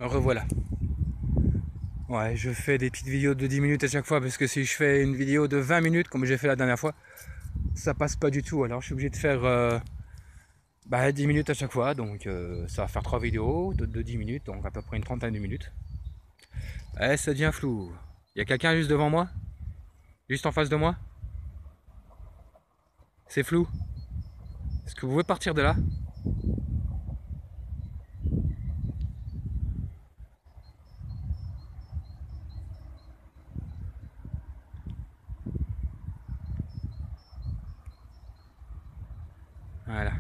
Revoilà. Ouais, je fais des petites vidéos de 10 minutes à chaque fois parce que si je fais une vidéo de 20 minutes comme j'ai fait la dernière fois, ça passe pas du tout. Alors je suis obligé de faire 10 minutes à chaque fois. Donc ça va faire 3 vidéos de 10 minutes, donc à peu près une trentaine de minutes. Eh, ça devient flou. Il y a quelqu'un juste devant moi? Juste en face de moi? C'est flou. Est-ce que vous pouvez partir de là? Voilà.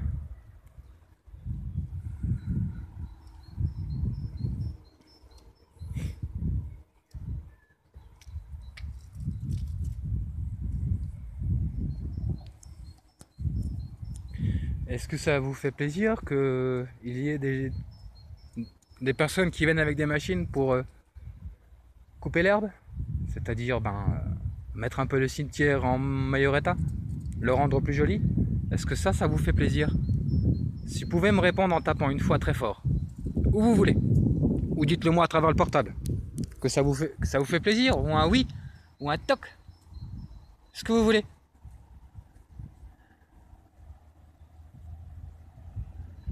Est-ce que ça vous fait plaisir qu'il y ait des personnes qui viennent avec des machines pour couper l'herbe? C'est-à-dire mettre un peu le cimetière en meilleur état? Le rendre plus joli? Est-ce que ça vous fait plaisir? Si vous pouvez me répondre en tapant une fois très fort, où vous voulez, ou dites-le moi à travers le portable, que ça vous fait plaisir, ou un oui, ou un toc, ce que vous voulez.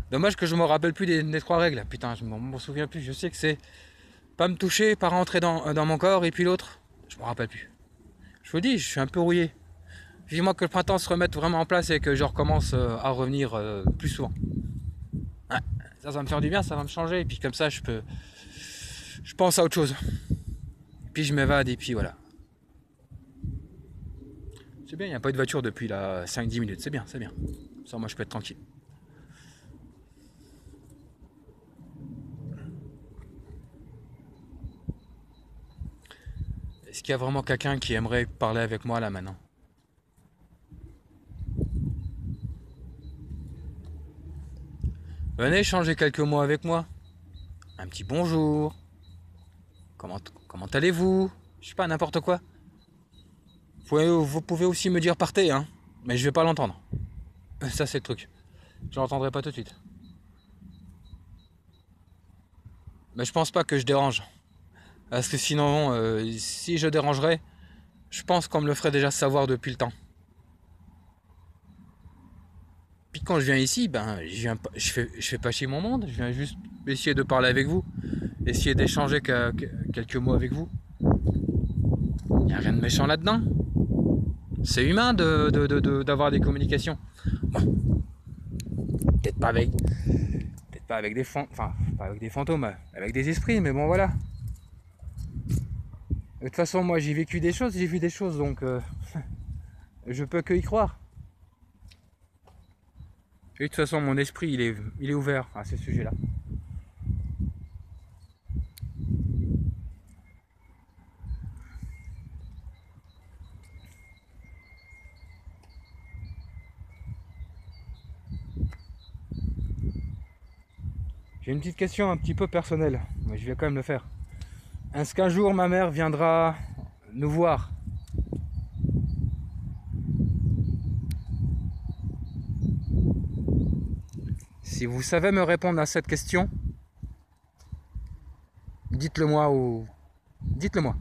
Dommage que je me rappelle plus des 3 règles. Putain, je m'en souviens plus. Je sais que c'est pas me toucher, pas rentrer dans mon corps, et puis l'autre, je me rappelle plus. Je vous dis, je suis un peu rouillé. Vivement que le printemps se remette vraiment en place et que je recommence à revenir plus souvent. Ouais, ça va me faire du bien, ça va me changer, et puis comme ça, je pense à autre chose. Puis je m'évade, et puis voilà. C'est bien, il n'y a pas eu de voiture depuis là 5-10 minutes, c'est bien, c'est bien. Ça, moi, je peux être tranquille. Est-ce qu'il y a vraiment quelqu'un qui aimerait parler avec moi là maintenant? Venez échanger quelques mots avec moi. Un petit bonjour. Comment, comment allez-vous? Je sais pas, n'importe quoi. Vous pouvez aussi me dire partez, hein. Mais je vais pas l'entendre. Ça, c'est le truc. Je l'entendrai pas tout de suite. Mais je pense pas que je dérange. Parce que sinon, si je dérangerais, je pense qu'on me le ferait déjà savoir depuis le temps. Puis quand je viens ici, je fais pas chier mon monde. Je viens juste essayer de parler avec vous. Essayer d'échanger quelques mots avec vous. Y a rien de méchant là-dedans. C'est humain d'avoir des communications. Bon, peut-être pas avec, peut-être pas avec des enfin, pas avec des fantômes, avec des esprits, mais bon voilà. De toute façon, moi j'ai vécu des choses, j'ai vu des choses, donc je peux que y croire. Et de toute façon, mon esprit il est ouvert à ces sujets-là. J'ai une petite question un petit peu personnelle, mais je vais quand même le faire. Est-ce qu'un jour ma mère viendra nous voir? Si vous savez me répondre à cette question, dites-le moi ou dites-le moi.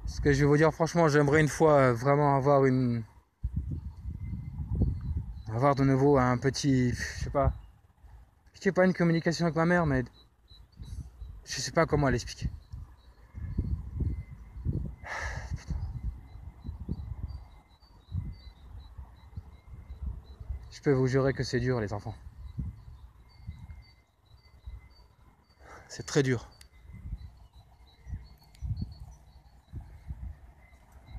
Ce que je vais vous dire franchement, j'aimerais une fois vraiment avoir de nouveau un petit, je sais pas une communication avec ma mère, mais je sais pas comment l'expliquer. Je peux vous jurer que c'est dur les enfants. C'est très dur.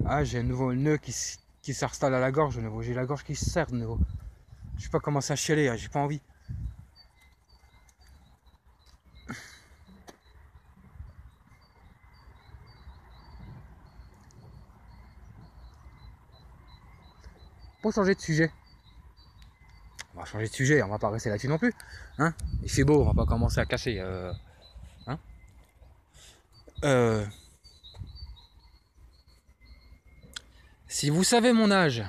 Ah, j'ai un nouveau nœud qui s'installe à la gorge de nouveau. J'ai la gorge qui se serre de nouveau. Je sais pas comment ça chialer, j'ai pas envie. Pour changer de sujet. On va changer de sujet, on va pas rester là-dessus non plus. Hein, il fait beau, on va pas commencer à casser. Hein Si vous savez mon âge,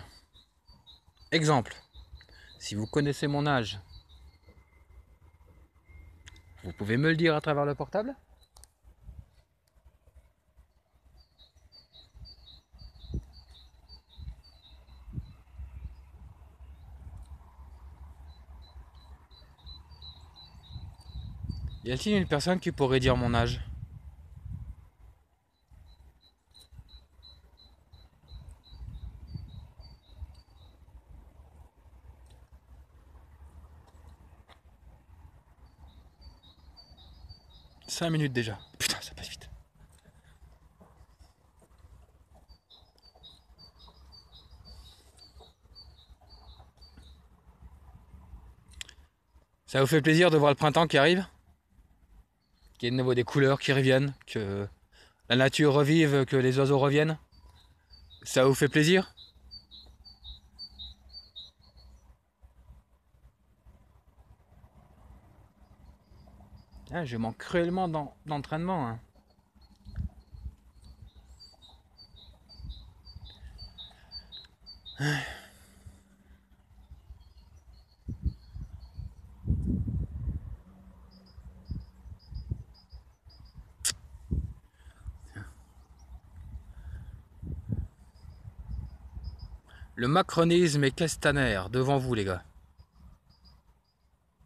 exemple, si vous connaissez mon âge Vous pouvez me le dire à travers le portable? Y a-t-il une personne qui pourrait dire mon âge? Cinq minutes déjà. Putain, ça passe vite. Ça vous fait plaisir de voir le printemps qui arrive? Qu'il y ait de nouveau des couleurs qui reviennent, que la nature revive, que les oiseaux reviennent? Ça vous fait plaisir? Ah, je manque cruellement d'entraînement, hein. Le macronisme est castanaire devant vous, les gars.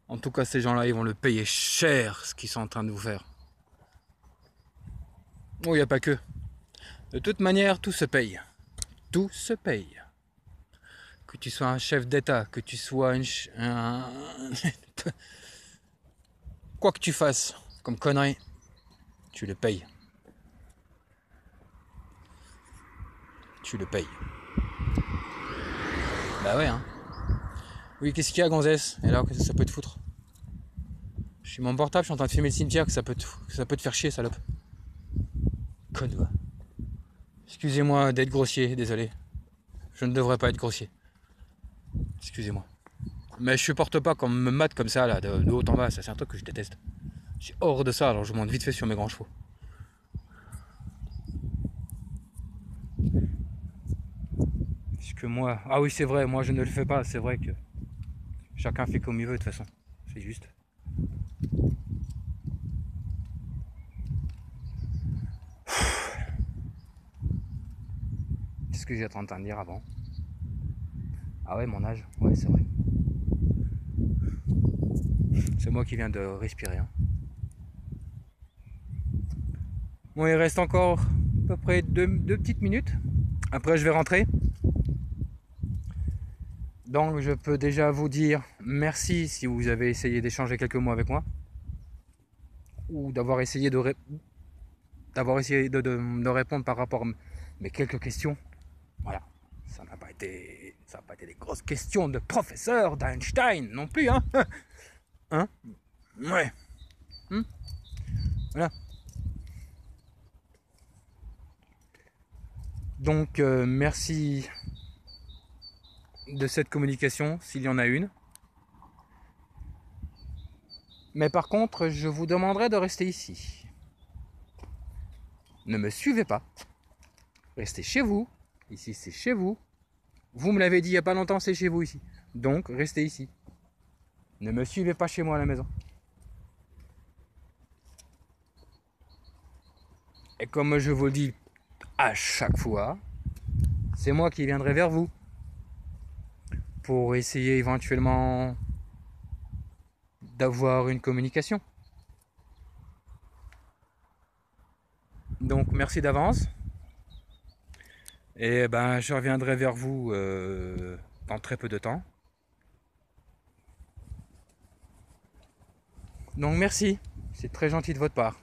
En tout cas, ces gens-là, ils vont le payer cher, ce qu'ils sont en train de vous faire. Oh, il n'y a pas que. De toute manière, tout se paye. Tout se paye. Que tu sois un chef d'État, que tu sois quoi que tu fasses comme connerie, tu le payes. Tu le payes. Bah ouais, hein. Oui, qu'est-ce qu'il y a, gonzesse? Et alors, qu'est-ce que ça peut te foutre? Je suis mon portable, je suis en train de filmer le cimetière, que ça peut te faire chier, salope. Conne, va. Excusez-moi d'être grossier, désolé. Je ne devrais pas être grossier. Excusez-moi. Mais je supporte pas qu'on me mate comme ça, là, de haut en bas. Ça, c'est un truc que je déteste. J'ai hors de ça, alors je monte vite fait sur mes grands chevaux. Parce que moi... Ah oui, c'est vrai, moi je ne le fais pas. C'est vrai que chacun fait comme il veut, de toute façon. C'est juste. Qu'est-ce que j'étais en train de dire avant? Ah ouais, mon âge. Ouais, c'est vrai. C'est moi qui viens de respirer, hein. Bon, il reste encore à peu près deux petites minutes. Après, je vais rentrer. Donc, je peux déjà vous dire merci si vous avez essayé d'échanger quelques mots avec moi. Ou d'avoir essayé de répondre par rapport à mes quelques questions. Voilà. Ça n'a pas été des grosses questions de professeur d'Einstein non plus, hein. Hein? Ouais. Voilà. Donc, merci de cette communication, s'il y en a une. Mais par contre, je vous demanderai de rester ici. Ne me suivez pas. Restez chez vous. Ici, c'est chez vous. Vous me l'avez dit il n'y a pas longtemps, c'est chez vous ici. Donc, restez ici. Ne me suivez pas chez moi à la maison. Et comme je vous le dis à chaque fois, c'est moi qui viendrai vers vous pour essayer éventuellement d'avoir une communication. Donc merci d'avance. Et ben je reviendrai vers vous dans très peu de temps. Donc merci, c'est très gentil de votre part.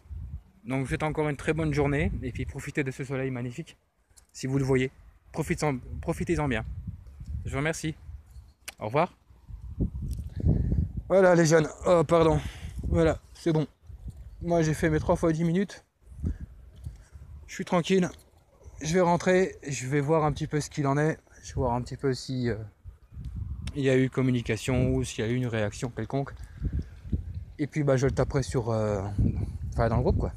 Donc je vous souhaite encore une très bonne journée et puis profitez de ce soleil magnifique. Si vous le voyez, profitez-en bien. Je vous remercie. Au revoir. Voilà les jeunes. Oh pardon. Voilà, c'est bon. Moi j'ai fait mes 3 fois 10 minutes. Je suis tranquille. Je vais rentrer. Je vais voir un petit peu ce qu'il en est. Je vais voir un petit peu si il y a eu communication ou s'il y a eu une réaction quelconque. Et puis bah je le taperai sur enfin dans le groupe quoi.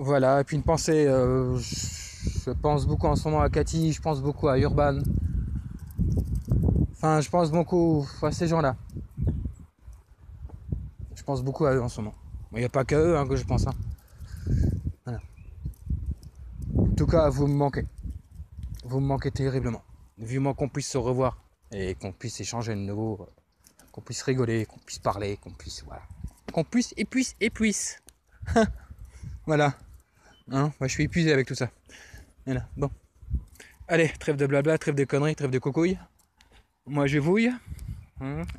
Voilà, et puis une pensée, je pense beaucoup en ce moment à Cathy, je pense beaucoup à Urban. Enfin, je pense beaucoup à ces gens-là. Je pense beaucoup à eux en ce moment. Il n'y a pas qu'à eux hein, que je pense. Hein. Voilà. En tout cas, vous me manquez. Vous me manquez terriblement. Vivement qu'on puisse se revoir et qu'on puisse échanger de nouveau, qu'on puisse rigoler, qu'on puisse parler, qu'on puisse, voilà. Qu'on puisse, puisse. Voilà. Hein, moi, je suis épuisé avec tout ça. Voilà. Bon. Allez, trêve de blabla, trêve de conneries, trêve de cocouilles. Moi, je vouille.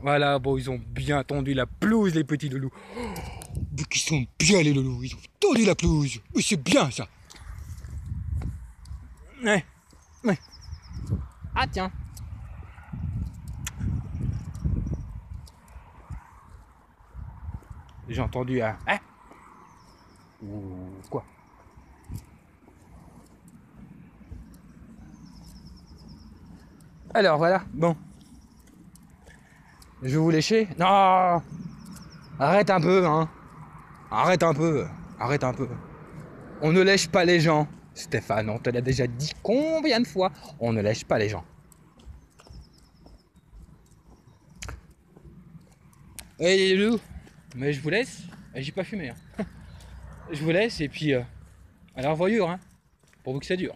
Voilà, bon, ils ont bien tendu la pelouse, les petits loulous. Oh, qu'ils sont bien, les loulous. Ils ont tendu la pelouse. Oui, c'est bien, ça. Ouais. Ouais. Ah, tiens. J'ai entendu un... Hein ou quoi? Alors, voilà, bon. Je vais vous lécher. Non. Arrête un peu, hein. Arrête un peu. Arrête un peu. On ne lèche pas les gens. Stéphane, on te l'a déjà dit combien de fois? On ne lèche pas les gens. Hey les loups, mais je vous laisse. J'ai pas fumé. Hein. Je vous laisse et puis à la revoyure, hein. Pour vous que ça dure.